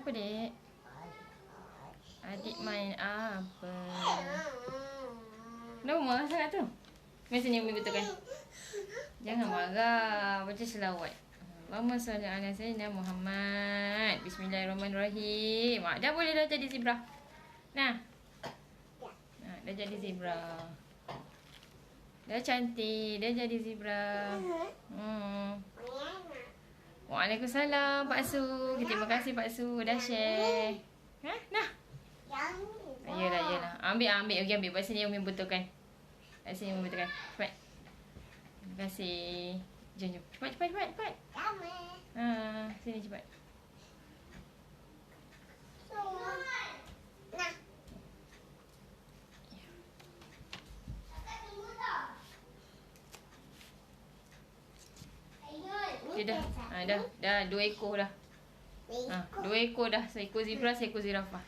Kenapa, Dek? Adik main apa? Kenapa marah sangat tu? Mari sini Umi betulkan. Jangan marah. Baca selawat. Allahumma salli ala sayyidina Muhammad. Bismillahirrahmanirrahim. Dah boleh dah jadi zebra. Nah. Dah jadi zebra. Dah cantik. Dah jadi zebra. Waalaikumsalam Pak Su. Terima kasih Pak Su dah share. Nah. Yelah. Ambil. Okey, ambil. Kat sini Umi betulkan. Kat sini Umi betulkan. Cepat. Terima kasih. Jom. Cepat. Sini cepat. Nah. Okay, dah 2 ekor dah. 2 ekor dah. Seekor zebra, seekor zirafah.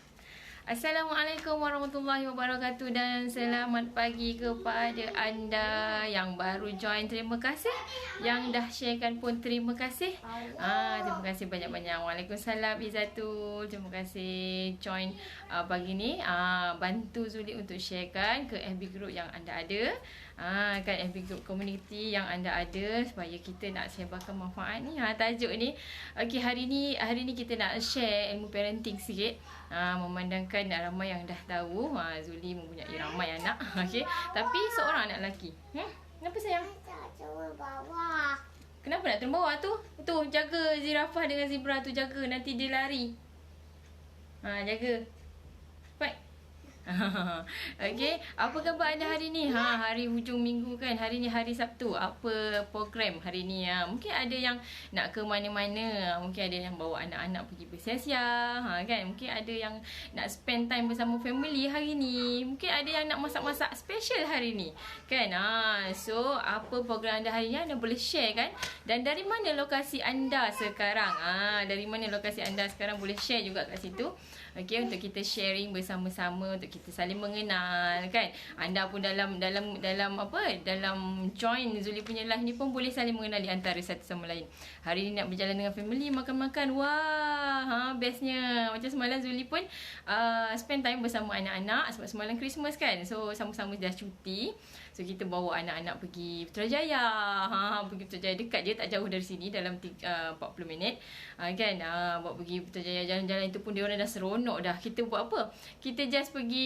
Assalamualaikum warahmatullahi wabarakatuh dan selamat pagi kepada anda yang baru join. Terima kasih. Yang dah sharekan pun terima kasih. Terima kasih banyak-banyak. Waalaikumsalam Izzatul. Terima kasih join pagi ni. Bantu Zuli untuk sharekan ke FB group yang anda ada. Kan FB group community yang anda ada supaya kita nak sebarkan manfaat ni. Tajuk ni. Okey, hari ni kita nak share ilmu parenting sikit. Memandangkan ramai yang dah tahu Zuli mempunyai ramai anak. Okey, tapi seorang anak lelaki. Kenapa sayang? Bawah. Kenapa nak turun bawah tu? Tu jaga zirafah dengan zebra tu, jaga nanti dia lari. Jaga. Cepat. Okey, apa khabar anda hari ni? Hari hujung minggu kan. Hari ni hari Sabtu. Apa program hari ni? Mungkin ada yang nak ke mana-mana. Mungkin ada yang bawa anak-anak pergi bersiar-siar, kan? Mungkin ada yang nak spend time bersama family hari ni. Mungkin ada yang nak masak-masak special hari ni, kan? So, apa program anda hari ni? Anda boleh share, kan? Dan dari mana lokasi anda sekarang? Dari mana lokasi anda sekarang? Boleh share juga kat situ. Okey, untuk kita sharing bersama-sama, untuk kita saling mengenal, kan? Anda pun dalam join Zuli punya live ni pun boleh saling mengenali antara satu sama lain. Hari ni nak berjalan dengan family, makan-makan. Wah, bestnya. Macam semalam Zuli pun spend time bersama anak-anak sebab semalam Christmas, kan? So, sama-sama dah cuti. So, kita bawa anak-anak pergi Putrajaya. Pergi Putrajaya, dekat je, tak jauh dari sini, dalam 40 minit. Kan? Bawa pergi Putrajaya, jalan-jalan itu pun dia orang dah seronok dah. Kita buat apa? Kita just pergi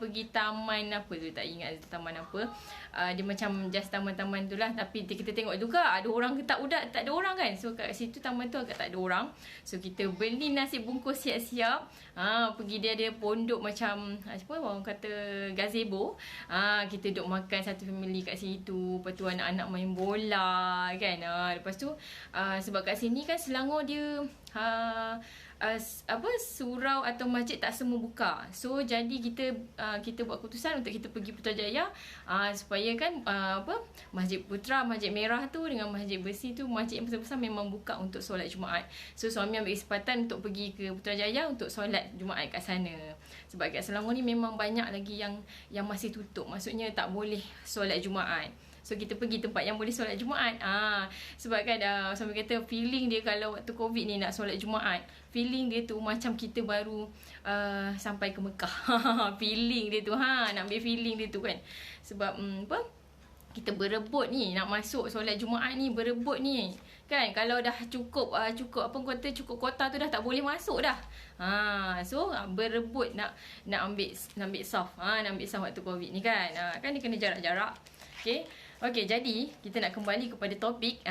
pergi taman apa tu, tak ingat taman apa. Dia macam just taman-taman tu lah. Tapi kita tengok juga ada orang ke tak ada orang, kan? So kat situ taman tu agak tak ada orang. So kita beli nasi bungkus siap-siap. Pergi dia ada pondok macam apa orang kata gazebo. Kita duduk makan satu family kat situ. Lepas tu anak-anak main bola, kan? Lepas tu sebab kat sini kan Selangor dia surau atau masjid tak semua buka. So jadi kita buat keputusan untuk kita pergi Putrajaya supaya kan Masjid Putra, Masjid Merah tu dengan Masjid Besi tu, masjid yang besar-besar memang buka untuk solat Jumaat. So suami ambil kesempatan untuk pergi ke Putrajaya untuk solat Jumaat kat sana. Sebab kat Selangor ni memang banyak lagi yang masih tutup. Maksudnya tak boleh solat Jumaat. So kita pergi tempat yang boleh solat Jumaat. Sebab kan suami kata feeling dia kalau waktu Covid ni nak solat Jumaat, feeling dia tu macam kita baru sampai ke Mekah. Feeling dia tu, nak ambil feeling dia tu, kan. Sebab kita berebut ni nak masuk solat Jumaat ni, berebut ni, kan. Kalau dah cukup cukup kuota tu dah tak boleh masuk dah. So berebut nak ambil saf. Nak ambil saf waktu Covid ni, kan. Kan dia kena jarak-jarak. Okey, jadi kita nak kembali kepada topik.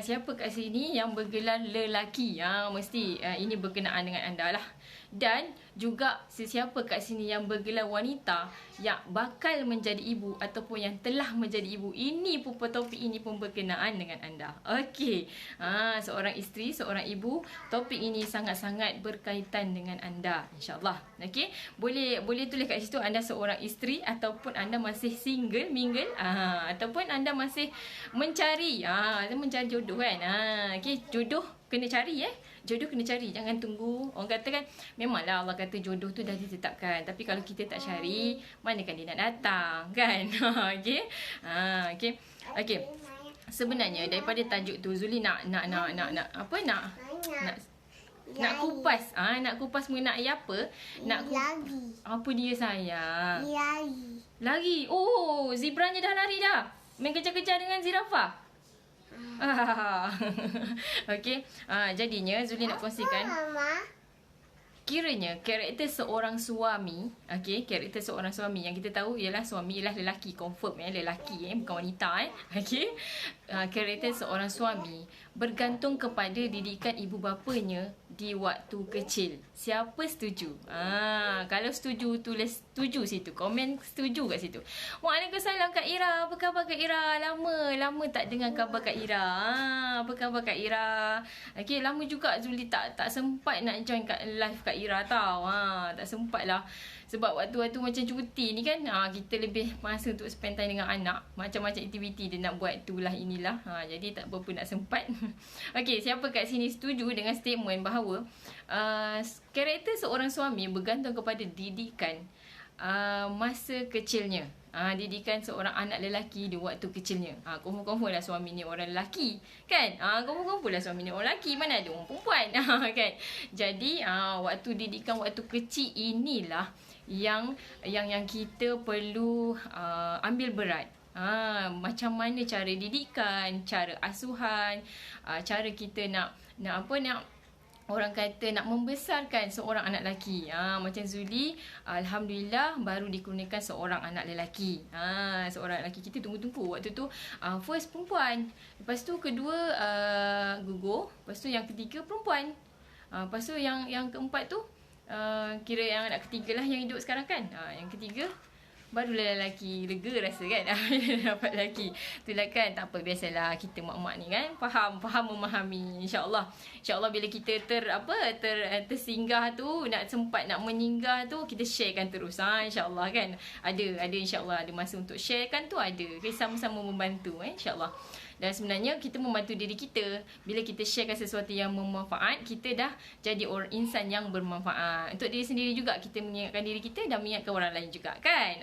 Siapa kat sini yang bergelar lelaki? Mesti ini berkenaan dengan anda lah. Dan juga sesiapa kat sini yang bergelar wanita yang bakal menjadi ibu ataupun yang telah menjadi ibu. Ini pun topik ini pun berkenaan dengan anda. Okey. Seorang isteri, seorang ibu, topik ini sangat-sangat berkaitan dengan anda, insya-Allah. Okey. Boleh tulis kat situ anda seorang isteri ataupun anda masih mingle ataupun anda masih mencari mencari jodoh, kan. Okey, jodoh kena cari, jodoh kena cari, jangan tunggu. Orang kata kan, memanglah Allah kata jodoh tu dah ditetapkan, tapi kalau kita tak cari, manakan dia nak datang, kan. Okey. Sebenarnya daripada tajuk tu Zuli nak Nak kupas. Nak kupas mengenai apa? Lari. Apa dia sayang? Lari. Lari. Oh, zebranya dah lari dah. Main kejar-kejar dengan zirafah. Okey. Jadinya Zuli nak kongsikan. Mama. Kiranya karakter seorang suami, okey, karakter seorang suami yang kita tahu ialah suami ialah lelaki, confirm lelaki bukan wanita okey. Karakter seorang suami bergantung kepada didikan ibu bapanya di waktu kecil. Siapa setuju? Kalau setuju tulis setuju situ, komen setuju kat situ. Waalaikumsalam Kak Ira. Apa khabar Kak Ira? Lama tak dengar khabar Kak Ira. Apa khabar Kak Ira? Okey, lama juga Zuli tak sempat nak join kat live Kak Ira tau. Tak sempat lah. Sebab waktu-waktu macam cuti ni kan, kita lebih masa untuk spend time dengan anak. Macam-macam aktiviti dia nak buat, itulah inilah. Jadi tak berapa nak sempat. Okey, siapa kat sini setuju dengan statement bahawa karakter seorang suami bergantung kepada didikan masa kecilnya. Didikan seorang anak lelaki di waktu kecilnya. Confirm lah suami ni orang lelaki, kan? Confirm lah suami ni orang lelaki, mana ada orang perempuan. Kan? Jadi waktu didikan waktu kecil inilah yang kita perlu ambil berat. Macam mana cara didikan, cara asuhan, cara kita nak orang kata nak membesarkan seorang anak lelaki. Macam Zuli, alhamdulillah baru dikurniakan seorang anak lelaki. Seorang lelaki kita tunggu-tunggu. Waktu tu first perempuan. Lepas tu kedua gugur. Lepas tu yang ketiga perempuan. Lepas tu yang keempat tu kira yang anak ketiga lah yang hidup sekarang kan. Yang ketiga barulah lelaki, lega rasa kan. Dapat lelaki. Itulah kan, tak apa, biasalah kita mak-mak ni kan, faham memahami. InsyaAllah bila kita tersinggah tu, nak sempat nak menyinggah tu, kita sharekan terus. InsyaAllah kan. Ada insyaAllah ada masa untuk sharekan tu, ada. Okay, sama-sama membantu insyaAllah. Dan sebenarnya kita membantu diri kita. Bila kita sharekan sesuatu yang bermanfaat, kita dah jadi orang insan yang bermanfaat. Untuk diri sendiri juga, kita mengingatkan diri kita dan mengingatkan orang lain juga kan.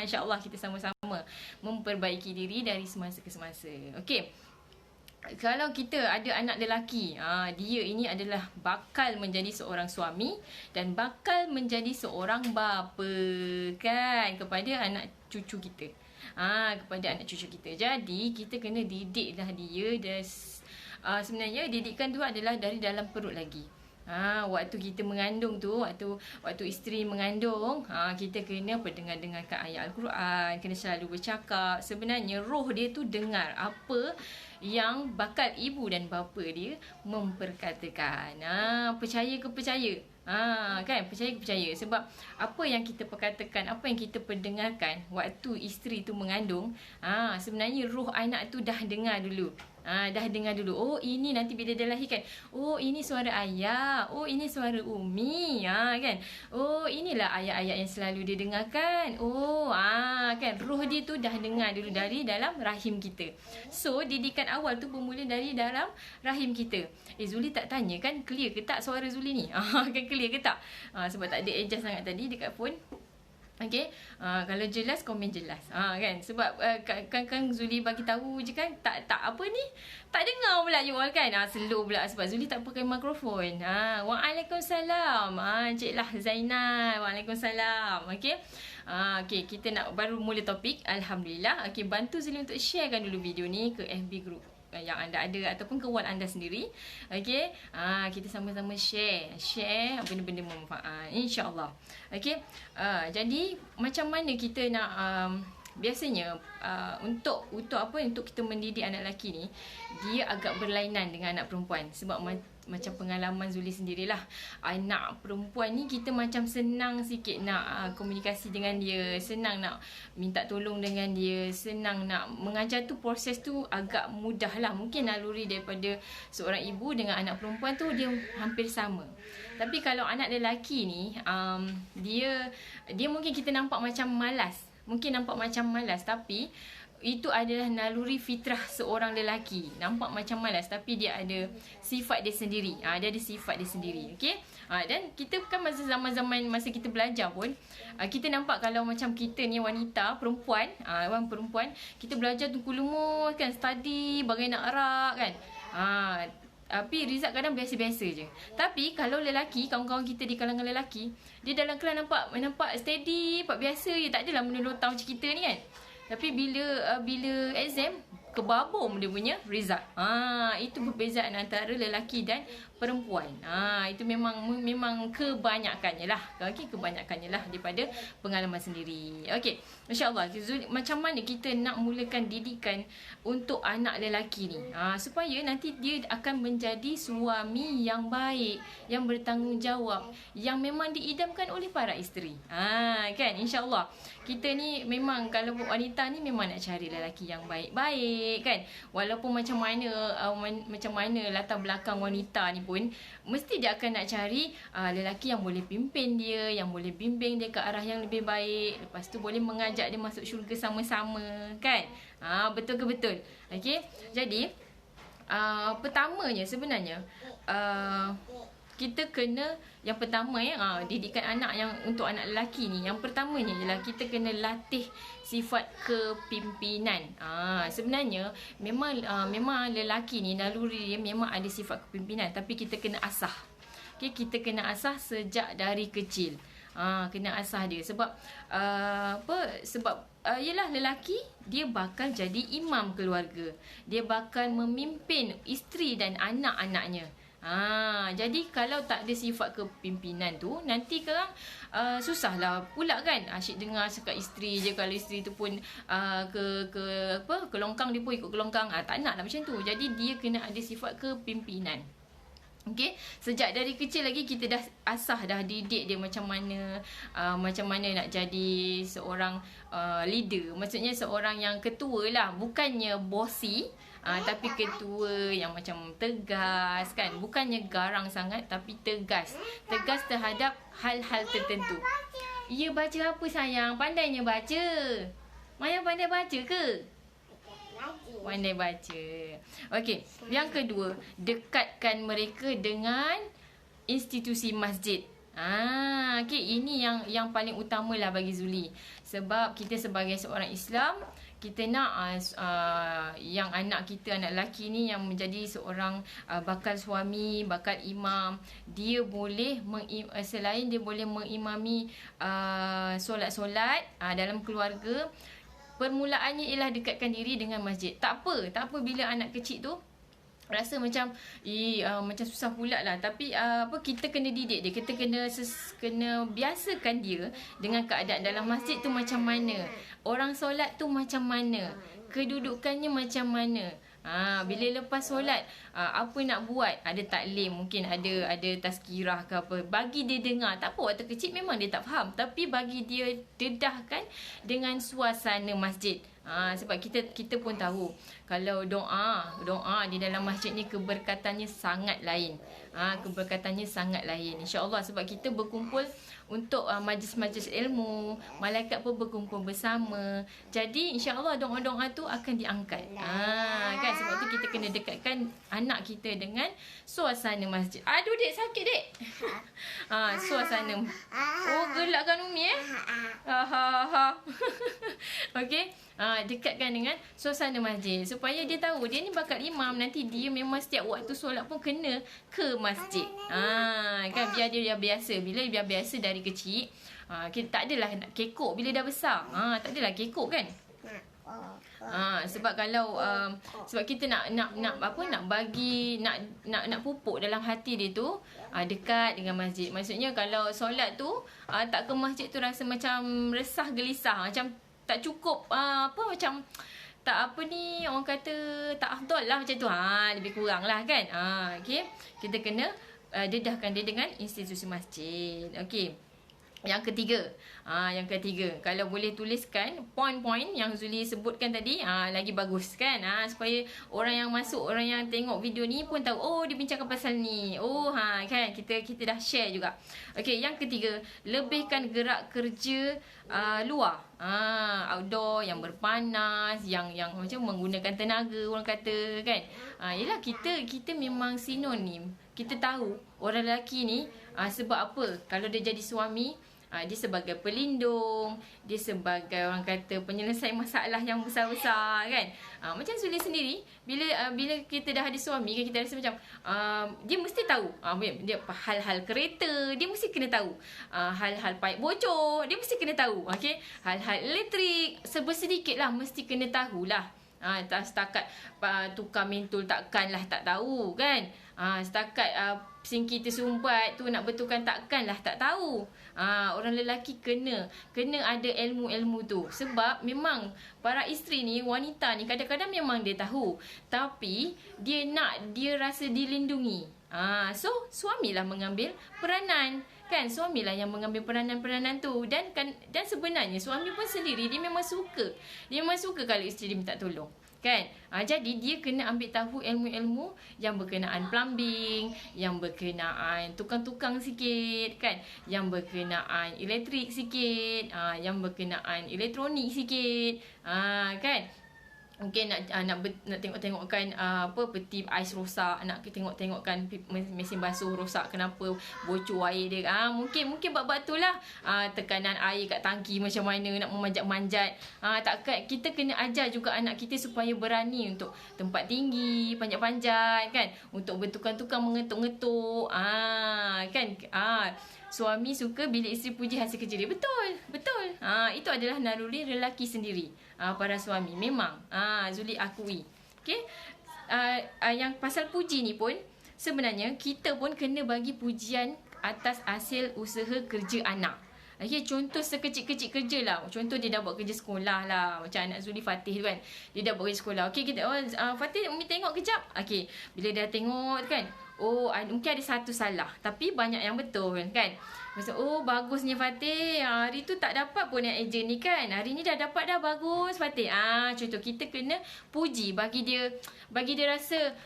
InsyaAllah kita sama-sama memperbaiki diri dari semasa ke semasa. Okey. Kalau kita ada anak lelaki, dia ini adalah bakal menjadi seorang suami dan bakal menjadi seorang bapa kan kepada anak cucu kita. Kepada anak cucu kita. Jadi kita kena didiklah dia. Sebenarnya didikan tu adalah dari dalam perut lagi. Waktu kita mengandung tu, waktu isteri mengandung, kita kena dengar-dengarkan ayat Al-Quran, kena selalu bercakap. Sebenarnya roh dia tu dengar apa yang bakal ibu dan bapa dia memperkatakan. Percaya ke percaya? Kan, percaya ke percaya. Sebab apa yang kita perkatakan, apa yang kita perdengarkan waktu isteri tu mengandung, sebenarnya roh anak tu dah dengar dulu. Oh, ini nanti bila dia lahirkan, oh ini suara ayah, oh ini suara umi, kan. Oh, inilah ayat-ayat yang selalu dia dengarkan. Oh, kan, roh dia tu dah dengar dulu dari dalam rahim kita. So didikan awal tu bermula dari dalam rahim kita. Zuli tak tanya kan, clear ke tak suara Zuli ni? Kan clear ke tak? Sebab tak ada adjust sangat tadi dekat phone. Okey, kalau jelas komen jelas. Kan, sebab kan Zuli bagi tahu je kan, tak apa ni, tak dengar pula you all kan. Slow pula sebab Zuli tak pakai mikrofon. Waalaikumsalam. Encik lah Zainal. Waalaikumsalam. Okey. Okey, kita nak baru mula topik. Alhamdulillah. Okey, bantu Zuli untuk sharekan dulu video ni ke FB group yang anda ada ataupun ke wall anda sendiri. Okey, kita sama-sama share benda-benda bermanfaat insya-Allah. Okey, jadi macam mana kita nak biasanya untuk kita mendidik anak lelaki ni, dia agak berlainan dengan anak perempuan. Sebab macam pengalaman Zuli sendirilah, anak perempuan ni kita macam senang sikit nak komunikasi dengan dia, senang nak minta tolong dengan dia, senang nak mengajar tu, proses tu agak mudah lah. Mungkin naluri daripada seorang ibu dengan anak perempuan tu dia hampir sama. Tapi kalau anak lelaki ni, dia mungkin kita nampak macam malas. Tapi itu adalah naluri fitrah seorang lelaki. Nampak macam malas tapi dia ada sifat dia sendiri. Dia ada sifat dia sendiri. Okey? Dan kita kan masa zaman-zaman masa kita belajar pun, kita nampak kalau macam kita ni wanita, perempuan, kita belajar tunggu lumus kan, study bagai nak arak kan. Tapi Rizat kadang biasa-biasa je. Tapi kalau lelaki, kawan-kawan kita di kalangan lelaki, dia dalam kelas nampak steady, nampak biasa je. Tak adalah menolotau macam kita ni kan. Tapi bila exam, kebabum dia punya result. Itu perbezaan antara lelaki dan perempuan. Itu memang kebanyakannya lah. Okey, kebanyakannya lah daripada pengalaman sendiri. Okey, masya-Allah. Macam mana kita nak mulakan didikan untuk anak lelaki ni? Supaya nanti dia akan menjadi suami yang baik, yang bertanggungjawab, yang memang diidamkan oleh para isteri. Kan, insya-Allah. Kita ni memang kalau wanita ni memang nak cari lelaki yang baik-baik kan. Walaupun macam mana latar belakang wanita ni pun, mesti dia akan nak cari lelaki yang boleh pimpin dia, yang boleh bimbing dia ke arah yang lebih baik. Lepas tu boleh mengajak dia masuk syurga sama-sama kan. Betul ke betul? Okey. Jadi pertamanya sebenarnya kita kena, yang pertama didikan anak yang untuk anak lelaki ni, yang pertamanya ialah kita kena latih sifat kepimpinan. Sebenarnya memang lelaki ni naluri dia memang ada sifat kepimpinan, tapi kita kena asah. Okay, kita kena asah sejak dari kecil. Kena asah dia sebab yelah, lelaki dia bakal jadi imam keluarga. Dia bakal memimpin isteri dan anak-anaknya. Jadi kalau tak ada sifat kepimpinan tu, nanti korang susahlah pula kan. Asyik dengar cakap isteri je. Kalau isteri tu pun ke longkang, dia pun ikut ke longkang. Tak nak lah macam tu. Jadi dia kena ada sifat kepimpinan. Okey, sejak dari kecil lagi kita dah asah, dah didik dia macam mana nak jadi seorang leader. Maksudnya seorang yang ketua lah, bukannya bossy. Tapi ketua yang macam tegas kan. Bukannya garang sangat, tapi tegas. Tegas terhadap hal-hal tertentu. Ya, baca apa sayang? Pandainya baca. Maya pandai baca ke? Pandai baca. Okey, yang kedua, dekatkan mereka dengan institusi masjid. Okey, ini yang paling utamalah bagi Zuli. Sebab kita sebagai seorang Islam, kita nak yang anak kita, anak lelaki ni yang menjadi seorang bakal suami, bakal imam. Dia boleh selain dia boleh mengimami solat-solat dalam keluarga, permulaannya ialah dekatkan diri dengan masjid. Tak apa bila anak kecil tu rasa macam macam susah pula lah. Tapi kita kena didik dia. Kita kena biasakan dia dengan keadaan dalam masjid tu macam mana, orang solat tu macam mana, kedudukannya macam mana. Bila lepas solat, apa nak buat, ada taklim, mungkin ada tazkirah ke apa, bagi dia dengar. Tak apa, waktu kecil memang dia tak faham, tapi bagi dia dedahkan dengan suasana masjid. Sebab kita pun tahu kalau doa di dalam masjid ni keberkatannya sangat lain. Keberkatannya sangat lain, insya-Allah. Sebab kita berkumpul untuk majlis-majlis ilmu, malaikat pun berkumpul bersama. Jadi insya-Allah doa-doa tu akan diangkat. Kan, sebab tu kita kena dekatkan anak kita dengan suasana masjid. Aduh dek, sakit dek. Suasana. Oh, gelakkan Umi Okey. Dekatkan dengan suasana masjid supaya dia tahu dia ni bakal imam. Nanti dia memang setiap waktu solat pun kena ke masjid. Kan, biar dia biasa. Bila dia biasa dari kecil, kita tak adalah nak kekok bila dah besar. Tak adalah kekok kan. Sebab kalau sebab kita nak pupuk dalam hati dia tu dekat dengan masjid. Maksudnya kalau solat tu tak ke masjid tu rasa macam resah, gelisah, macam tak cukup macam tak orang kata tak afdal lah macam tu. Lebih kurang lah kan. Okey, kita kena dedahkan dia dengan institusi masjid. Okey. Yang ketiga, kalau boleh tuliskan poin-poin yang Zuli sebutkan tadi, lagi bagus kan. Supaya orang yang masuk, orang yang tengok video ni pun tahu, oh dia bincangkan pasal ni. Kan, kita dah share juga. Okey, yang ketiga, lebihkan gerak kerja luar. Outdoor yang berpanas, yang macam menggunakan tenaga, orang kata kan. Yelah, kita memang sinonim. Kita tahu orang lelaki ni sebab apa kalau dia jadi suami, Dia sebagai pelindung, dia sebagai orang kata penyelesai masalah yang besar-besar kan. Macam Zuli sendiri, bila kita dah ada suami kan, kita rasa macam dia mesti tahu dia hal-hal kereta, dia mesti kena tahu. Hal-hal paip bocor, dia mesti kena tahu. Okey, hal-hal elektrik sedikit lah mesti kena tahulah. Tak setakat tukar mentol takkanlah tak tahu kan. Setakat sinki tersumbat tu nak betulkan takkanlah tak tahu. Orang lelaki kena ada ilmu-ilmu tu. Sebab memang para isteri ni, wanita ni kadang-kadang memang dia tahu, tapi dia rasa dilindungi. So suamilah mengambil peranan kan, suamilah yang mengambil peranan-peranan tu. Dan sebenarnya suami pun sendiri dia memang suka kalau isteri dia minta tolong kan. Jadi dia kena ambil tahu ilmu-ilmu yang berkenaan plumbing, yang berkenaan tukang-tukang sikit kan, yang berkenaan elektrik sikit, yang berkenaan elektronik sikit kan. Mungkin nak tengok-tengokkan peti ais rosak, nak tengok-tengokkan mesin basuh rosak, kenapa bocor air dia. Mungkin bab-bab tu lah. Tekanan air kat tangki macam mana, nak memanjat-manjat. Kita kena ajar juga anak kita supaya berani untuk tempat tinggi, panjat-panjat kan, untuk bertukang-tukang mengetuk-ngetuk kan. Suami suka bila isteri puji hasil kerja dia. Betul. Itu adalah naluri lelaki sendiri. Para suami memang Zuli akui. Okey. Yang pasal puji ni pun sebenarnya kita pun kena bagi pujian atas hasil usaha kerja anak. Okay, contoh sekecil-kecil kerja lah. Contoh dia dah buat kerja sekolah lah. Macam anak Zuli Fatih tu kan, dia dah buat kerja sekolah. Okay, kita Fatih, Umi tengok kejap. Okay, bila dah tengok kan, mungkin ada satu salah, tapi banyak yang betul kan. Maksud, bagusnya Fatih, hari tu tak dapat pun yang ejen ni kan, hari ni dah dapat dah, bagus Fatih. Contoh kita kena puji, bagi dia rasa,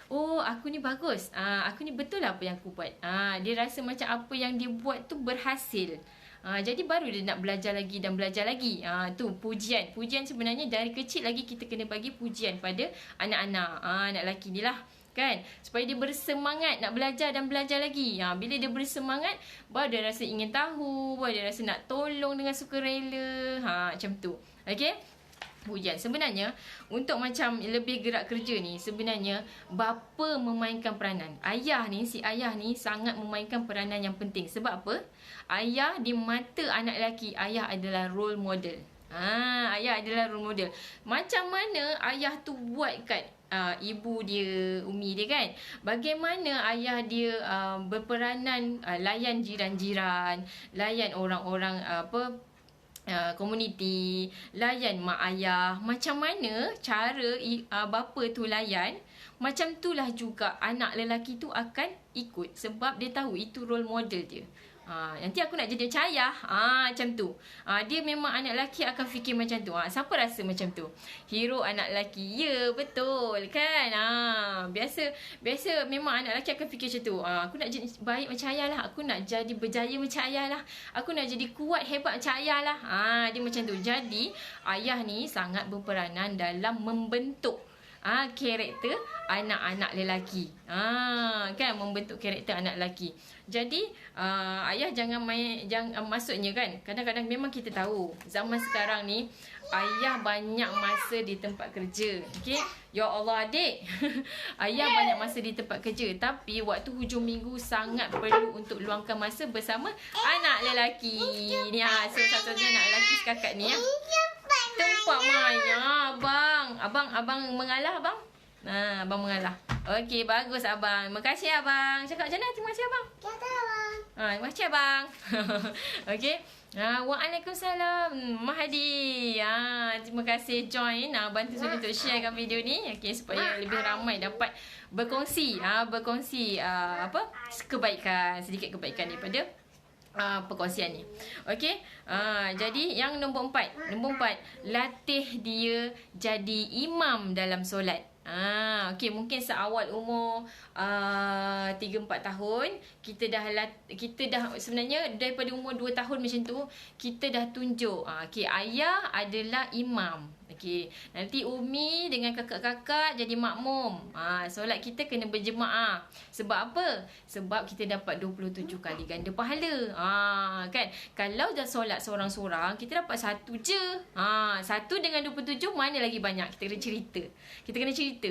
aku ni bagus, aku ni betul lah apa yang aku buat. Dia rasa macam apa yang dia buat tu berhasil. Jadi baru dia nak belajar lagi dan belajar lagi. Tu pujian. Pujian sebenarnya dari kecil lagi kita kena bagi pujian pada anak-anak. Anak lelaki ni lah kan, supaya dia bersemangat nak belajar dan belajar lagi. Bila dia bersemangat, baru dia rasa ingin tahu, baru dia rasa nak tolong dengan sukarela. Macam tu. Okey. Pujian. Sebenarnya untuk macam lebih gerak kerja ni, sebenarnya bapa memainkan peranan. Si ayah ni sangat memainkan peranan yang penting. Sebab apa? Ayah di mata anak lelaki, ayah adalah role model. Ayah adalah role model. Macam mana ayah tu buat kat ibu dia, umi dia kan, bagaimana ayah dia berperanan layan jiran-jiran, layan orang-orang komuniti, layan mak ayah. Macam mana cara bapa tu layan, macam itulah juga anak lelaki tu akan ikut, sebab dia tahu itu role model dia. Nanti aku nak jadi macam ayah. Macam tu. Dia memang anak lelaki akan fikir macam tu. Siapa rasa macam tu? Hero anak lelaki. Ya, betul kan? Biasa memang anak lelaki akan fikir macam tu. Aku nak jadi baik macam ayah lah. Aku nak jadi berjaya macam ayah lah. Aku nak jadi kuat, hebat macam ayah lah. Dia macam tu. Jadi, ayah ni sangat berperanan dalam membentuk karakter anak-anak lelaki. Kan, membentuk karakter anak lelaki. Jadi ayah jangan maksudnya kan, kadang-kadang memang kita tahu zaman sekarang ni ayah banyak masa di tempat kerja. Okey, ya Allah adik. Ayah banyak masa di tempat kerja, tapi waktu hujung minggu sangat perlu untuk luangkan masa bersama anak lelaki ni. So satu-satunya anak lelaki kakak ni tempat mainnya abang mengalah abang. Abang mengalah. Okey, bagus abang. Terima kasih abang. Cakap macam mana? Terima kasih abang. Kata abang. Terima kasih abang. Okey. Waalaikumsalam. Mahadi. Terima kasih join. Bantu Zuli untuk sharekan video ni. Okey, supaya lebih ramai dapat berkongsi kebaikan, sedikit kebaikan daripada perkongsian ni. Okey. Jadi yang nombor 4, latih dia jadi imam dalam solat. Okey, mungkin seawal umur 3-4 tahun kita dah sebenarnya daripada umur 2 tahun macam tu kita dah tunjuk okey, ayah adalah imam. Okey, nanti Umi dengan kakak-kakak jadi makmum. Solat kita kena berjemaah. Sebab apa? Sebab kita dapat 27 kali ganda pahala. Kan? Kalau dah solat seorang-seorang, kita dapat satu je. Satu dengan 27 mana lagi banyak? Kita kena cerita. Kita kena cerita.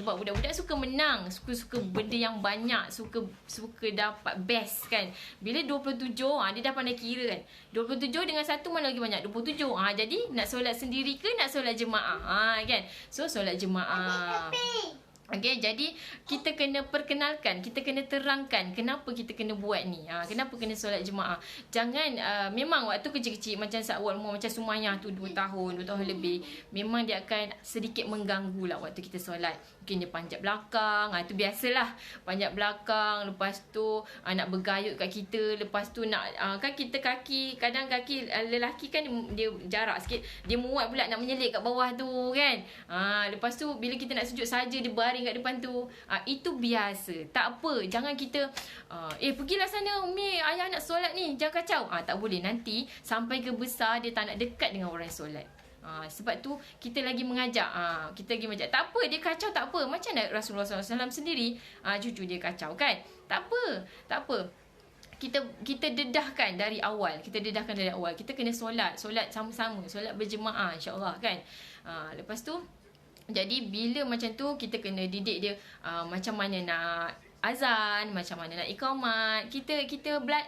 Sebab budak-budak suka menang, suka benda yang banyak, suka dapat best kan. Bila 27, dia dah pandai kira kan. 27 dengan satu mana lagi banyak? 27. Jadi nak solat sendiri ke nak solat jemaah? Kan? So solat jemaah. Okay, jadi kita kena perkenalkan, kita kena terangkan kenapa kita kena buat ni. Kenapa kena solat jemaah. Jangan, memang waktu kecil-kecil macam awal umur macam Sumayyah tu 2 tahun lebih, memang dia akan sedikit mengganggu lah waktu kita solat. Mungkin dia panjat belakang, tu biasalah. Panjat belakang, lepas tu nak bergayut kat kita, lepas tu nak, kan kita kaki, kadang kaki lelaki kan dia jarak sikit, dia muat pula nak menyelit kat bawah tu kan. Lepas tu bila kita nak sujud saja dia baring kat depan tu. Itu biasa. Tak apa. Jangan kita pergilah sana Umi, ayah nak solat ni, jangan kacau. Tak boleh. Nanti sampai ke besar dia tak nak dekat dengan orang yang solat. Sebab tu kita lagi mengajak. Kita lagi mengajak. Tak apa dia kacau, tak apa. Macam Rasulullah SAW sendiri, cucu dia kacau kan. Tak apa. Kita dedahkan dari awal. Kita kena solat sama-sama, solat berjemaah insya-Allah kan. Lepas tu jadi bila macam tu kita kena didik dia macam mana nak azan, macam mana nak iqamat. Kita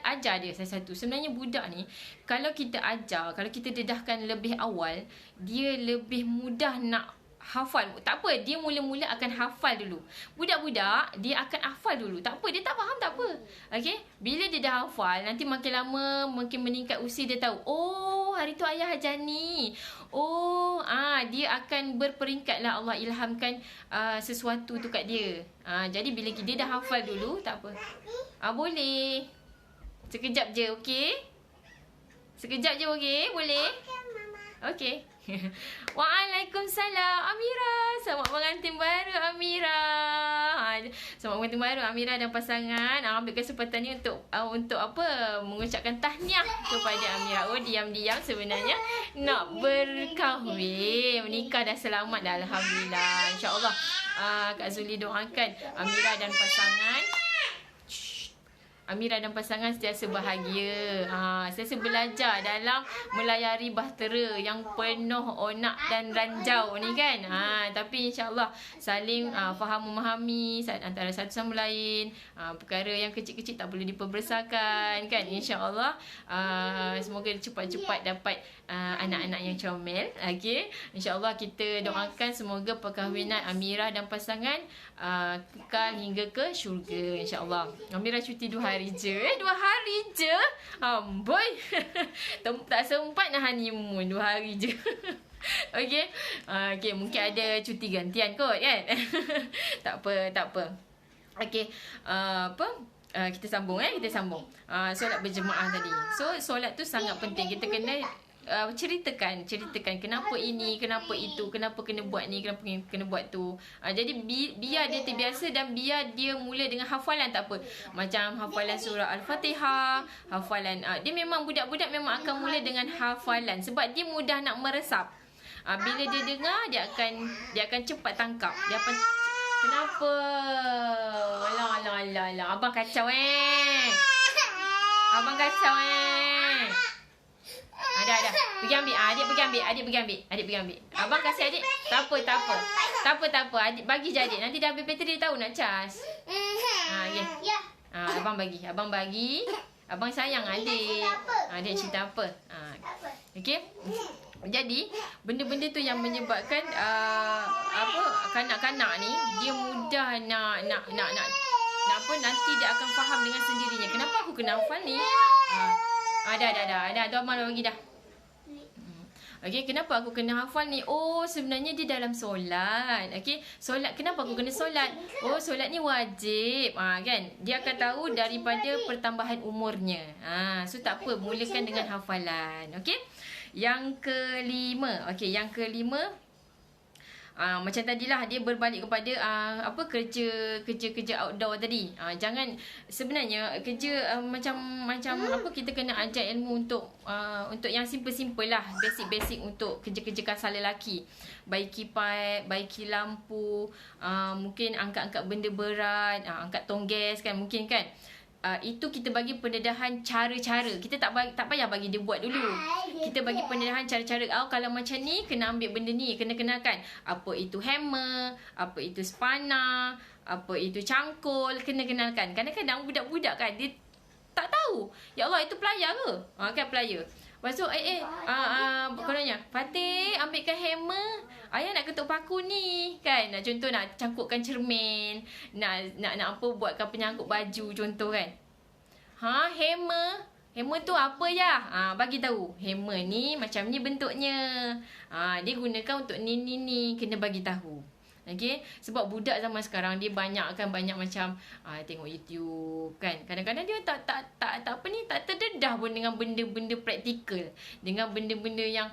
ajar dia satu-satu. Sebenarnya budak ni kalau kita ajar, kalau kita dedahkan lebih awal, dia lebih mudah nak hafal. Tak apa, dia mula-mula akan hafal dulu. Budak-budak dia akan hafal dulu. Tak apa, dia tak faham tak apa. Okey, bila dia dah hafal, nanti makin lama, makin meningkat usia, dia tahu, oh hari tu ayah ajar ni. Oh, dia akan berperingkat lah, Allah ilhamkan sesuatu tu kat dia. Jadi bila dia dah hafal dulu, tak apa. Boleh. Sekejap je, okey? Sekejap je, okey? Boleh? Okey. Waalaikumsalam Amira. Selamat pengantin baru Amira. Selamat pengantin baru Amira dan pasangan. Ambil kesempatan ni untuk apa? Mengucapkan tahniah kepada Amira. Diam-diam sebenarnya nak berkahwin, menikah dah selamat dah, alhamdulillah. Insya-Allah Kak Zuli doakan Amira dan pasangan sentiasa bahagia. Sentiasa belajar dalam melayari bahtera yang penuh onak dan ranjau ni kan. Tapi insya-Allah saling faham memahami antara satu sama lain. Perkara yang kecil-kecil tak boleh diperbesarkan kan. Insya-Allah semoga cepat-cepat dapat anak-anak yang comel. Okey. Insya-Allah kita doakan semoga perkahwinan Amira dan pasangan kekal hingga ke syurga insya-Allah. Amira cuti 2 hari je. 2 hari je. Amboi. Tak sempat nak honeymoon 2 hari je. Okey. Okey, mungkin ada cuti gantian kot kan. Tak apa. Okey. Kita sambung. Solat berjemaah tadi. So solat tu sangat penting. Kita kena ceritakan kenapa ini, kenapa itu, kenapa kena buat ni, kenapa kena buat tu. Jadi biar dia terbiasa dan biar dia mula dengan hafalan, tak apa. Macam hafalan surah Al-Fatihah, hafalan dia memang budak-budak memang akan mula dengan hafalan sebab dia mudah nak meresap. Bila dia dengar dia akan cepat tangkap. Dia akan kenapa? Alah. Abang kacau Abang kacau Dah. Pergi ambil. Adik pergi ambil. Abang kasih adik. Tak apa. Adik bagi je adik. Nanti dah habis bateri dia tahu nak cas. Okay. Abang bagi. Abang sayang adik. Adik cerita apa? Okey. Jadi benda-benda tu yang menyebabkan kanak-kanak ni dia mudah nak nanti dia akan faham dengan sendirinya. Kenapa aku kena hafal ni? Dah. Tu Amal bagi dah. Okey, kenapa aku kena hafal ni? Oh, sebenarnya dia dalam solat. Okey, solat, kenapa aku kena solat? Oh, solat ni wajib. Kan? Dia akan tahu daripada pertambahan umurnya. So tak apa, mulakan dengan hafalan. Okey. Yang kelima. Macam tadilah dia berbalik kepada kerja outdoor tadi. Jangan sebenarnya kerja macam apa, kita kena ajar ilmu untuk yang simple-simple lah, basic untuk kerja-kerja kasar lelaki. Baiki pipe, baiki lampu, mungkin angkat-angkat benda berat, angkat tong gas kan, mungkin kan. Itu kita bagi pendedahan cara-cara. Kita tak payah bagi dia buat dulu. Kita bagi pendedahan cara-cara. Kalau macam ni kena ambil benda ni, kena kenalkan apa itu hammer, apa itu spana, apa itu cangkul, kena kenalkan. Kadang-kadang budak-budak kan dia tak tahu. Ya Allah, itu pelayar ke? Kan pelayar. Lepas tu kononnya, Fatih ambilkan hammer, ayah nak ketuk paku ni kan. Contoh nak cangkukkan cermin, nak apa, buatkan penyangkut baju contoh kan. Hammer tu apa ya? Bagi tahu. Hammer ni macam ni bentuknya. Dia gunakan untuk ni, kena bagi tahu. Okay, sebab budak zaman sekarang dia banyak macam tengok YouTube kan. Kadang-kadang dia tak terdedah pun dengan benda-benda praktikal, dengan benda-benda yang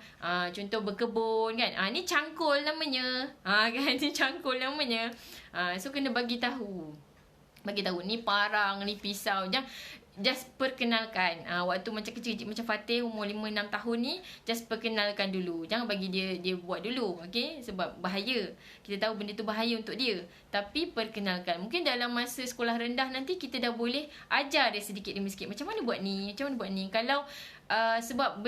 contoh berkebun kan. Ni cangkul namanya. Kan, ni cangkul namanya. So kena bagi tahu ni parang, ni pisau. Just perkenalkan. Waktu macam kecil-kecil macam Fatih umur 5-6 tahun ni, just perkenalkan dulu. Jangan bagi dia buat dulu. Okay? Sebab bahaya. Kita tahu benda tu bahaya untuk dia. Tapi perkenalkan. Mungkin dalam masa sekolah rendah nanti kita dah boleh ajar dia sedikit demi sikit. Macam mana buat ni? Kalau sebab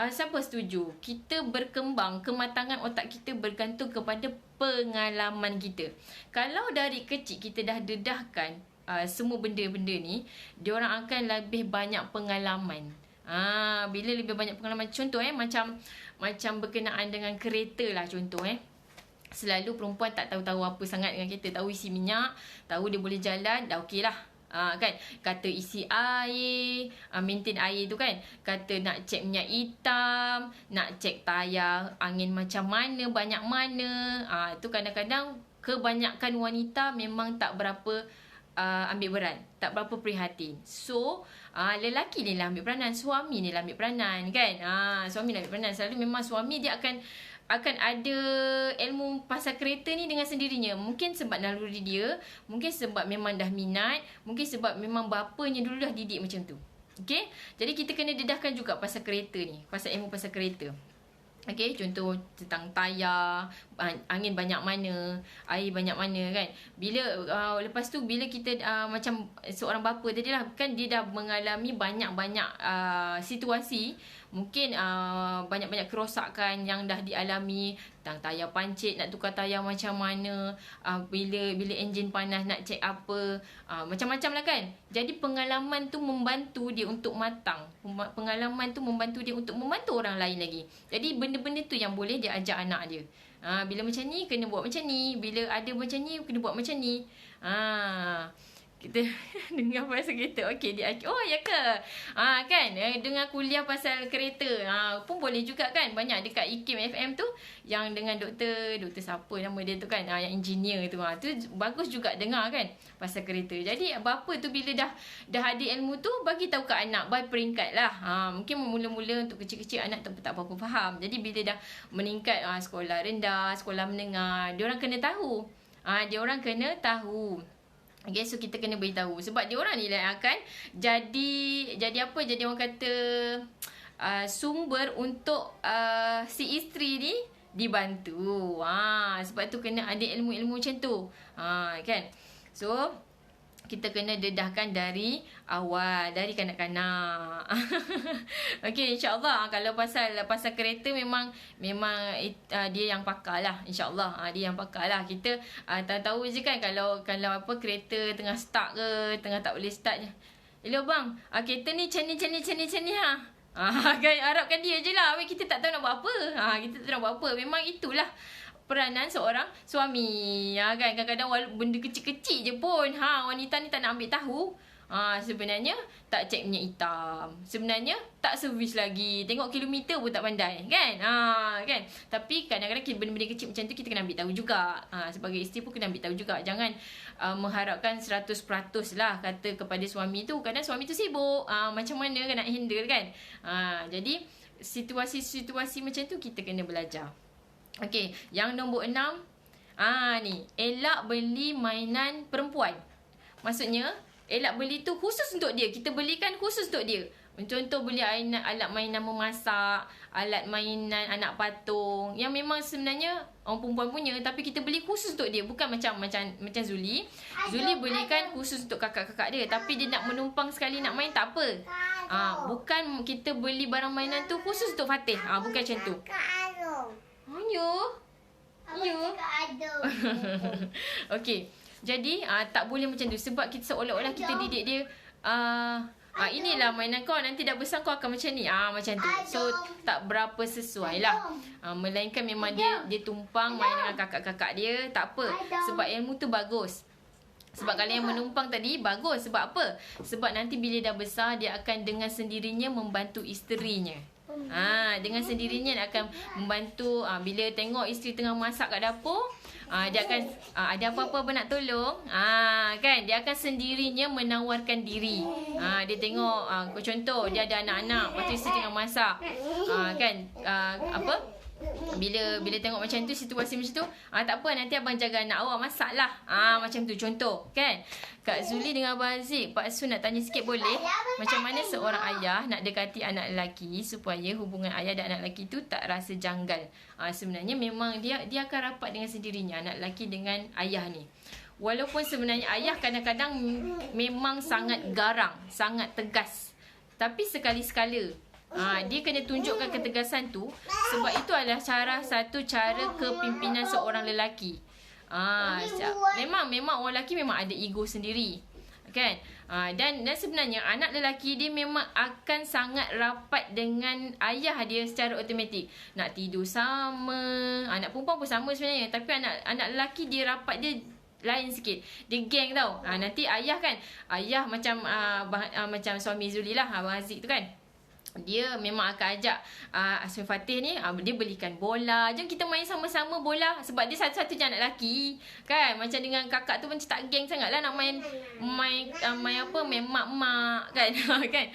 siapa setuju? Kita berkembang, kematangan otak kita bergantung kepada pengalaman kita. Kalau dari kecil kita dah dedahkan semua benda-benda ni, diorang akan lebih banyak pengalaman. Bila lebih banyak pengalaman, contoh macam berkenaan dengan kereta lah contoh Selalu perempuan tak tahu apa sangat dengan kereta. Tahu isi minyak, tahu dia boleh jalan, dah okey lah. Kan, kata isi air, maintain air tu kan, kata nak cek minyak hitam, nak cek tayar angin macam mana, banyak mana. Tu kadang-kadang kebanyakan wanita memang tak berapa ambil berat, tak berapa prihatin. So lelaki ni lah ambil peranan, suami ni lah ambil peranan kan. Suami lah ambil peranan. Selalu memang suami dia akan ada ilmu pasal kereta ni dengan sendirinya. Mungkin sebab naluri dia, mungkin sebab memang dah minat, mungkin sebab memang bapanya dulu dah didik macam tu. Okay, jadi kita kena dedahkan juga pasal kereta ni, pasal ilmu pasal kereta. Okay, contoh tentang tayar, angin banyak mana, air banyak mana kan. Lepas tu bila kita macam seorang bapa tadi lah kan, dia dah mengalami banyak-banyak situasi. Mungkin banyak-banyak kerosakan yang dah dialami. Tentang tayar pancit, nak tukar tayar macam mana, bila enjin panas nak cek apa, macam-macam lah kan. Jadi pengalaman tu membantu dia untuk matang. Pengalaman tu membantu dia untuk membantu orang lain lagi. Jadi benda-benda tu yang boleh dia ajar anak dia. Bila macam ni kena buat macam ni, bila ada macam ni kena buat macam ni. Kita dengar pasal kereta. Okey, dia oh ya ke? Kan, dengar kuliah pasal kereta. Pun boleh juga kan. Banyak dekat IKIM FM tu yang dengan doktor siapa nama dia tu kan, yang engineer tu. Tu bagus juga dengar kan pasal kereta. Jadi bapa tu bila dah ada ilmu tu, bagi tahu ke anak by peringkat lah. Mungkin mula-mula untuk kecil-kecil anak tak berapa faham. Jadi bila dah meningkat sekolah rendah, sekolah menengah, diorang kena tahu. Diorang kena tahu. Okay, so kita kena beritahu. Sebab diorang ni lah akan jadi apa? Jadi orang kata sumber untuk si isteri ni dibantu. Sebab tu kena ada ilmu-ilmu macam tu. Kan? So kita kena dedahkan dari awal, dari kanak-kanak. Okey, insya-Allah kalau pasal kereta memang dia yang pakar lah, insya-Allah. Dia yang pakar lah. Kita tahu je kan kalau apa kereta tengah stuck ke, tengah tak boleh start je. Hello bang, kereta ni macam ni kan, harapkan dia je lah. Kita tak tahu nak buat apa. Kita tak tahu nak buat apa. Memang itulah peranan seorang suami. Kan, kadang-kadang benda kecil-kecil je pun wanita ni tak nak ambil tahu. Sebenarnya tak cek minyak hitam, sebenarnya tak servis lagi, tengok kilometer pun tak pandai kan. Kan, tapi kadang-kadang benda-benda kecil macam tu kita kena ambil tahu juga. Sebagai isteri pun kena ambil tahu juga. Jangan mengharapkan 100% lah kata kepada suami tu. Kadang suami tu sibuk, macam mana kan nak handle kan. Jadi situasi-situasi macam tu kita kena belajar. Okey, yang nombor 6. Ni, elak beli mainan perempuan. Maksudnya, elak beli tu khusus untuk dia. Kita belikan khusus untuk dia. Contoh beli alat mainan memasak, alat mainan anak patung yang memang sebenarnya orang perempuan punya, tapi kita beli khusus untuk dia. Bukan macam Zuli. Zuli belikan khusus untuk kakak-kakak dia, tapi dia nak menumpang sekali nak main tak apa. Bukan kita beli barang mainan tu khusus untuk Fatih. Bukan macam tu. Ya. Okey. Jadi tak boleh macam tu sebab kita seolah-olah kita didik dia inilah mainan kau, nanti dah besar kau akan macam ni. Macam tu. So tak berapa sesuai lah. Melainkan memang dia tumpang main dengan kakak-kakak dia, tak apa. Sebab ilmu tu bagus. Sebab kalau yang menumpang tadi bagus. Sebab apa? Sebab nanti bila dah besar dia akan dengan sendirinya membantu isterinya. Dengan sendirinya dia akan membantu. Bila tengok isteri tengah masak kat dapur, dia akan ada apa-apa nak tolong, kan, dia akan sendirinya menawarkan diri. Dia tengok contoh dia ada anak-anak, lepas tu isteri tengah masak, kan, bila tengok macam tu, situasi macam tu, tak apa, nanti abang jaga anak awak, masaklah. Macam tu contoh, kan. Kak Zuli dengan Abang Aziz, Pak Su nak tanya sikit boleh? Macam mana seorang ayah nak dekati anak lelaki supaya hubungan ayah dan anak lelaki tu tak rasa janggal? Sebenarnya memang dia akan rapat dengan sendirinya, anak lelaki dengan ayah ni. Walaupun sebenarnya ayah kadang-kadang memang sangat garang, sangat tegas. Tapi sekali-sekala dia kena tunjukkan ketegasan tu, sebab itu adalah satu cara kepimpinan seorang lelaki. Memang orang lelaki memang ada ego sendiri, kan. Dan sebenarnya anak lelaki dia memang akan sangat rapat dengan ayah dia secara automatik. Nak tidur sama, anak perempuan pun sama sebenarnya, tapi anak lelaki dia rapat dia lain sikit. Dia geng tau. Nanti ayah kan, ayah macam macam suami Zuli lah, Abang Aziz tu kan, dia memang akan ajak Asmi Fatih ni, dia belikan bola. Jom kita main sama-sama bola. Sebab dia satu-satunya anak lelaki, kan. Macam dengan kakak tu macam tak geng sangat lah nak main mak-mak, kan. Kan.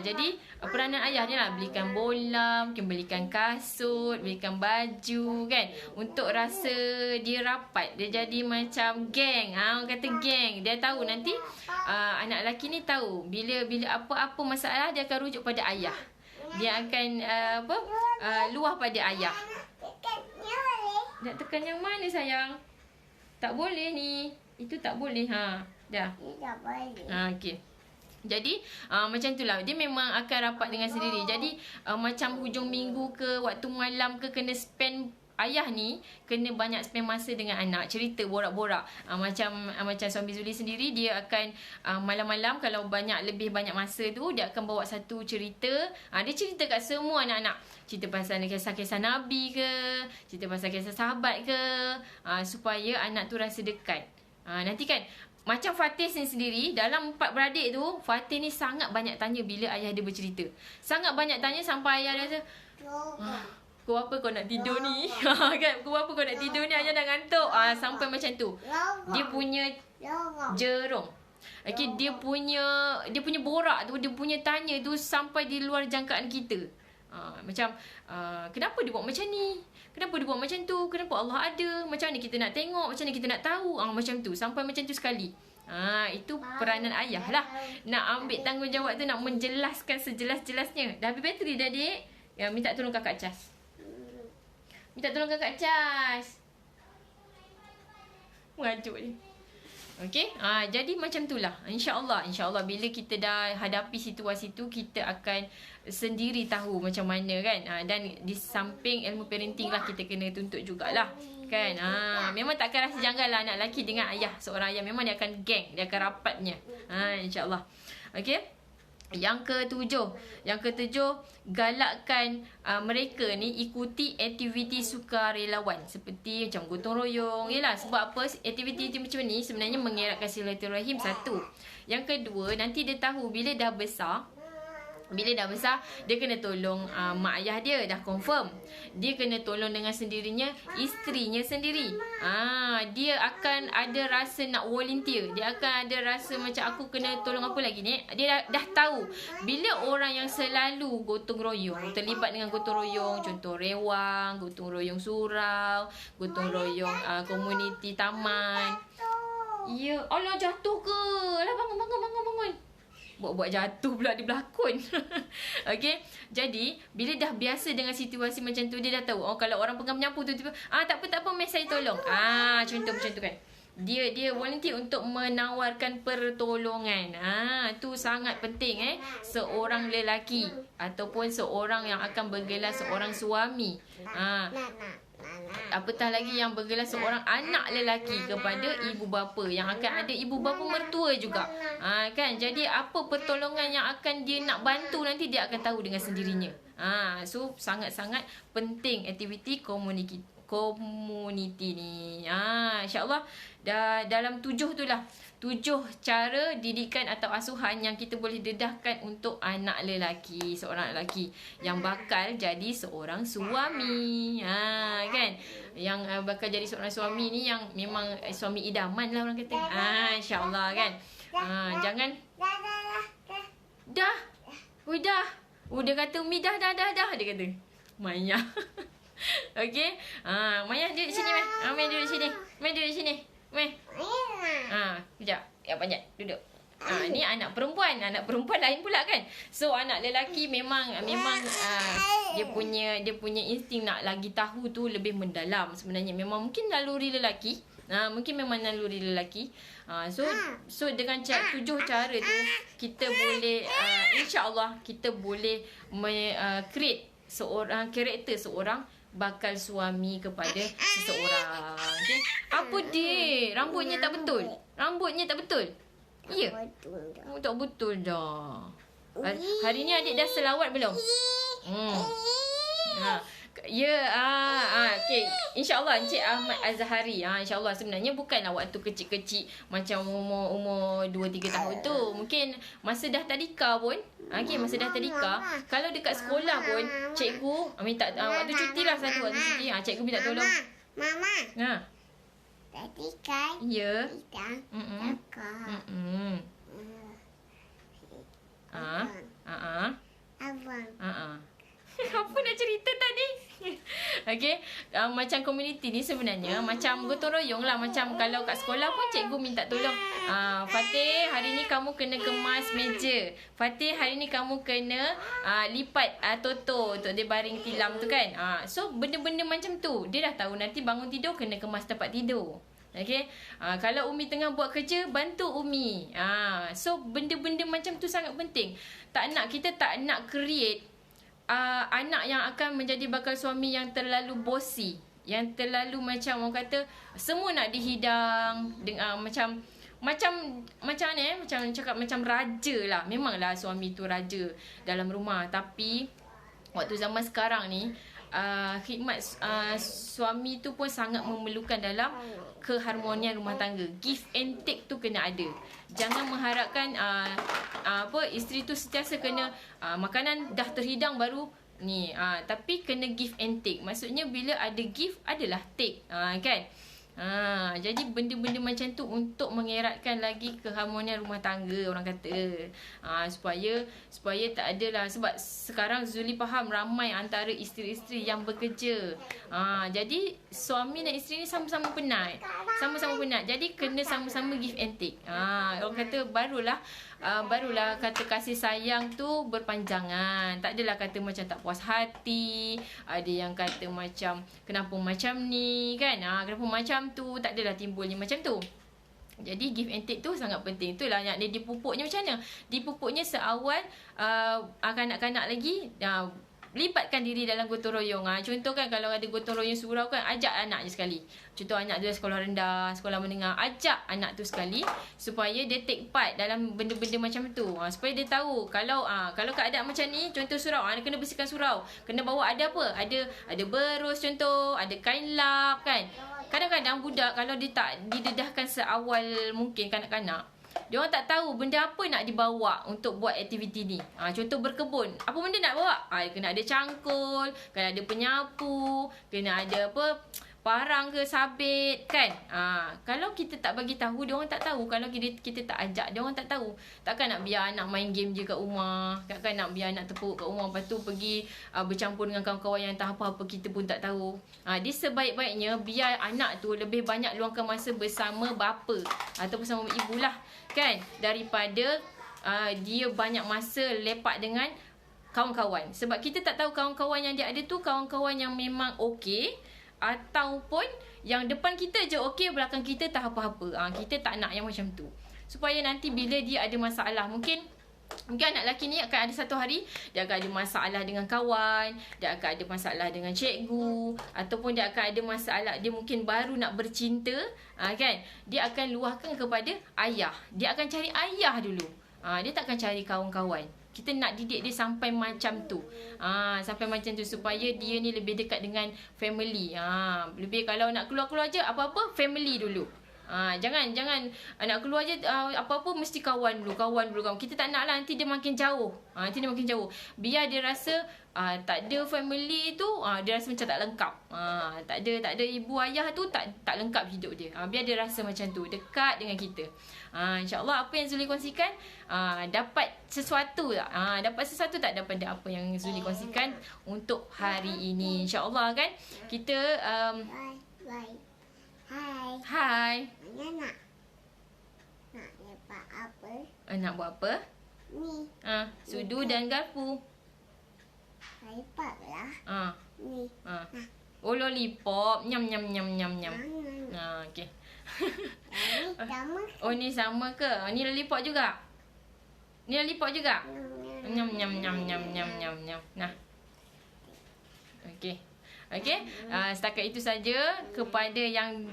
Jadi peranan ayah dia lah, belikan bola, mungkin belikan kasut, belikan baju, kan, untuk rasa dia rapat. Dia jadi macam geng. Orang kata geng. Dia tahu nanti anak lelaki ni tahu bila apa-apa masalah dia akan rujuk pada ayah. Dia akan luah pada ayah. Nak tekan yang mana sayang? Tak boleh ni. Itu tak boleh. Dah. Tak boleh. Okey. Jadi macam itulah, dia memang akan rapat dengan sendiri. Jadi macam hujung minggu ke, waktu malam ke, kena spend, ayah ni kena banyak spend masa dengan anak, cerita, borak-borak. Macam suami Zuli sendiri, dia akan malam-malam kalau lebih banyak masa tu, dia akan bawa satu cerita. Dia cerita kat semua anak-anak. Cerita pasal kisah-kisah Nabi ke, cerita pasal kisah sahabat ke, supaya anak tu rasa dekat. Nanti kan, macam Fatih sendiri, dalam 4 beradik tu, Fatih ni sangat banyak tanya bila ayah dia bercerita. Sangat banyak tanya sampai ayah dia rasa, pukul apa kau nak tidur ni? Kan, pukul apa kau nak tidur ni? Ayah dah ngantuk. Sampai macam tu. Dia punya jerung. Okay, dia punya borak tu, dia punya tanya tu sampai di luar jangkaan kita. Macam kenapa dia buat macam ni? Kenapa dia buat macam tu? Kenapa Allah ada? Macam mana kita nak tengok? Macam mana kita nak tahu? Macam tu. Sampai macam tu sekali. Itu peranan ayah lah. Nak ambil tanggungjawab tu, nak menjelaskan sejelas-jelasnya. Dah habis bateri dah, adik? Ya, minta tolong kakak cas. Minta tolong kakak cas. Mengajuk ni. Okey, jadi macam itulah. InsyaAllah bila kita dah hadapi situasi tu, kita akan sendiri tahu macam mana, kan. Dan di samping ilmu parenting lah, kita kena tuntut jugalah, kan. Memang tak akan rasa janggal lah anak lelaki dengan ayah, seorang ayah. Memang dia akan geng, dia akan rapatnya. InsyaAllah. Okey. Yang ketujuh, galakkan mereka ni ikuti aktiviti sukarelawan seperti macam gotong royong. Yalah, sebab apa? Aktiviti macam ni sebenarnya mengeratkan silaturahim, satu. Yang kedua, nanti dia tahu bila dah besar, Bila dah besar, dia kena tolong mak ayah dia, dah confirm. Dia kena tolong dengan sendirinya isterinya sendiri. Dia akan ada rasa nak volunteer. Dia akan ada rasa macam aku kena tolong apa lagi ni. Dia dah tahu. Bila orang yang selalu gotong royong, terlibat dengan gotong royong, contoh rewang, gotong royong surau, gotong royong komuniti taman. Ya, Allah jatuh ke? Alah bangun. Buat jatuh pula di berlakon. Okey. Jadi, bila dah biasa dengan situasi macam tu, dia dah tahu. Kalau orang pegang menyapu tu tiba, tak apa, mes saya tolong. Contoh macam tu kan. Dia volunteer untuk menawarkan pertolongan. Tu sangat penting seorang lelaki ataupun seorang yang akan bergelar seorang suami. Apatah lagi yang bergelar seorang anak lelaki kepada ibu bapa, yang akan ada ibu bapa mertua juga. Kan? Jadi apa pertolongan yang akan dia nak bantu nanti, dia akan tahu dengan sendirinya. So sangat-sangat penting aktiviti komuniti ni. InsyaAllah dalam 7 tu lah. 7 cara didikan atau asuhan yang kita boleh dedahkan untuk anak lelaki, seorang lelaki yang bakal jadi seorang suami. Kan? Yang bakal jadi seorang suami ni yang memang suami idaman lah orang kata. InsyaAllah kan. Jangan dah. Udah kata Umi dah. Dia kata Maya. Okey. Maya duduk sini, Mai. Mai duduk sini. Mai duduk sini. Mai. Kejap. Ya panjat. Duduk. Ni anak perempuan lain pula kan. So anak lelaki memang dia punya insting nak lagi tahu tu lebih mendalam sebenarnya. Memang mungkin naluri lelaki. So dengan 7 cara tu kita boleh insya-Allah kita boleh create seorang karakter seorang bakal suami kepada seseorang. Okay? Apa dia? Rambutnya tak betul. Ya. Tak betul dah. Hari ni adik dah selawat belum? Ya, okey. InsyaAllah Encik Ahmad Azhari. InsyaAllah sebenarnya bukanlah waktu kecil-kecil macam umur 2-3 tahun tu. Mungkin masa dah tadika pun. Okey, masa dah tadika. Kalau dekat sekolah pun, cikgu minta waktu cuti lah satu waktu cuti. Cikgu minta tolong. Mama. Tadika. Ya. Kita. Abang. Apa nak cerita tadi? Okey, macam komuniti ni sebenarnya macam gotong royong lah. Macam kalau kat sekolah pun cikgu minta tolong. Fatih, hari ni kamu kena kemas meja. Fatih, hari ni kamu kena lipat toto untuk dia baring tilam tu kan. So benda-benda macam tu dia dah tahu nanti bangun tidur kena kemas tempat tidur. Okay. Kalau Umi tengah buat kerja, bantu Umi. So benda-benda macam tu sangat penting. Kita tak nak create anak yang akan menjadi bakal suami yang terlalu bossy, yang terlalu macam orang kata semua nak dihidang dengan macam ni macam cakap macam raja lah. Memanglah suami tu raja dalam rumah, tapi waktu zaman sekarang ni khidmat suami tu pun sangat memerlukan dalam keharmonian rumah tangga. Give and take tu kena ada. Jangan mengharapkan isteri tu sentiasa kena makanan dah terhidang baru ni. Tapi kena give and take. Maksudnya bila ada give adalah take. Kan? Jadi benda-benda macam tu untuk mengeratkan lagi keharmonian rumah tangga orang kata. Supaya tak adalah, sebab sekarang Zuli faham ramai antara isteri-isteri yang bekerja. Jadi suami dan isteri ni sama-sama penat. Jadi kena sama-sama give and take. Orang kata barulah kata kasih sayang tu berpanjangan. Tak adalah kata macam tak puas hati. Ada yang kata macam kenapa macam ni kan. Kenapa macam tu. Tak adalah timbulnya macam tu. Jadi give and take tu sangat penting. Itulah yang dia dipupuknya macam mana. Dipupuknya seawal kanak-kanak lagi libatkan diri dalam gotong royong. Contoh kan kalau ada gotong royong surau kan, ajak anak je sekali. Contoh anak dia sekolah rendah, sekolah menengah, ajak anak tu sekali supaya dia take part dalam benda-benda macam tu. Supaya dia tahu kalau keadaan macam ni, contoh surau, dia kena bersihkan surau. Kena bawa ada apa? Ada berus contoh, ada kain lap kan. Kadang-kadang budak kalau dia tak didedahkan seawal mungkin kanak-kanak, Diorang tak tahu benda apa nak dibawa untuk buat aktiviti ni. Contoh berkebun. Apa benda nak bawa? Kena ada cangkul, kena ada penyapu, kena ada apa, parang ke sabit kan. Kalau kita tak bagi tahu, diorang tak tahu. Kalau kita tak ajak, diorang tak tahu. Takkan nak biar anak main game je kat rumah. Takkan nak biar anak terpuruk kat rumah, lepas tu pergi bercampur dengan kawan-kawan yang tak apa-apa, kita pun tak tahu. Dia sebaik-baiknya biar anak tu lebih banyak luangkan masa bersama bapa atau bersama ibu lah kan, daripada dia banyak masa lepak dengan kawan-kawan. Sebab kita tak tahu kawan-kawan yang dia ada tu kawan-kawan yang memang okey, ataupun yang depan kita je okey, belakang kita tak apa-apa. Kita tak nak yang macam tu. Supaya nanti bila dia ada masalah, mungkin anak lelaki ni akan ada satu hari dia akan ada masalah dengan kawan, dia akan ada masalah dengan cikgu, ataupun dia akan ada masalah, dia mungkin baru nak bercinta, kan? Dia akan luahkan kepada ayah. Dia akan cari ayah dulu. Dia tak akan cari kawan-kawan. Kita nak didik dia sampai macam tu. Sampai macam tu supaya dia ni lebih dekat dengan family. Lebih kalau nak keluar-keluar je apa-apa family dulu. Jangan nak keluar je apa-apa mesti kawan dulu. Kita tak nak lah, nanti dia makin jauh. Biar dia rasa tak ada family tu, dia rasa macam tak lengkap. Tak ada ibu ayah tu tak lengkap hidup dia. Biar dia rasa macam tu, dekat dengan kita. InsyaAllah apa yang Zuli kongsikan dapat sesuatu tak? Dapat sesuatu tak daripada apa yang Zuli kongsikan untuk hari ini? InsyaAllah kan. Kita Hai. Nak lepak apa? Nak buat apa? Ni. Sudu dan garpu. Lepak lah. Ni. Oh, lollipop. Nyam. Okey. Ni sama. Oh, ni sama ke? Ni lollipop juga? Nyam. Nah. Okey. Setakat itu saja. Kepada yang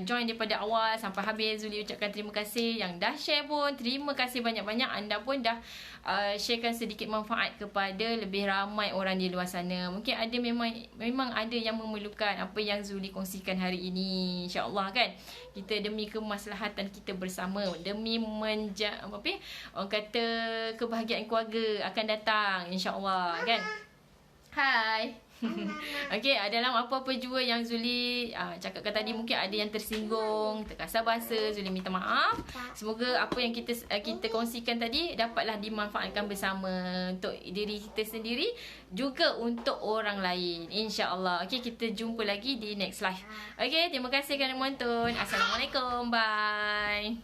join daripada awal sampai habis, Zuli ucapkan terima kasih. Yang dah share pun terima kasih banyak-banyak. Anda pun dah sharekan sedikit manfaat kepada lebih ramai orang di luar sana. Mungkin ada memang ada yang memerlukan apa yang Zuli kongsikan hari ini. InsyaAllah kan. Kita demi kemaslahatan kita bersama, demi orang kata kebahagiaan keluarga akan datang, InsyaAllah kan. Hai. Okey, dalam apa-apa jua yang Zuli cakapkan tadi, mungkin ada yang tersinggung, terkasar bahasa, Zuli minta maaf. Semoga apa yang kita kongsikan tadi dapatlah dimanfaatkan bersama untuk diri kita sendiri, juga untuk orang lain, insya-Allah. Okey, kita jumpa lagi di next live. Okey, terima kasih kerana menonton. Assalamualaikum. Bye.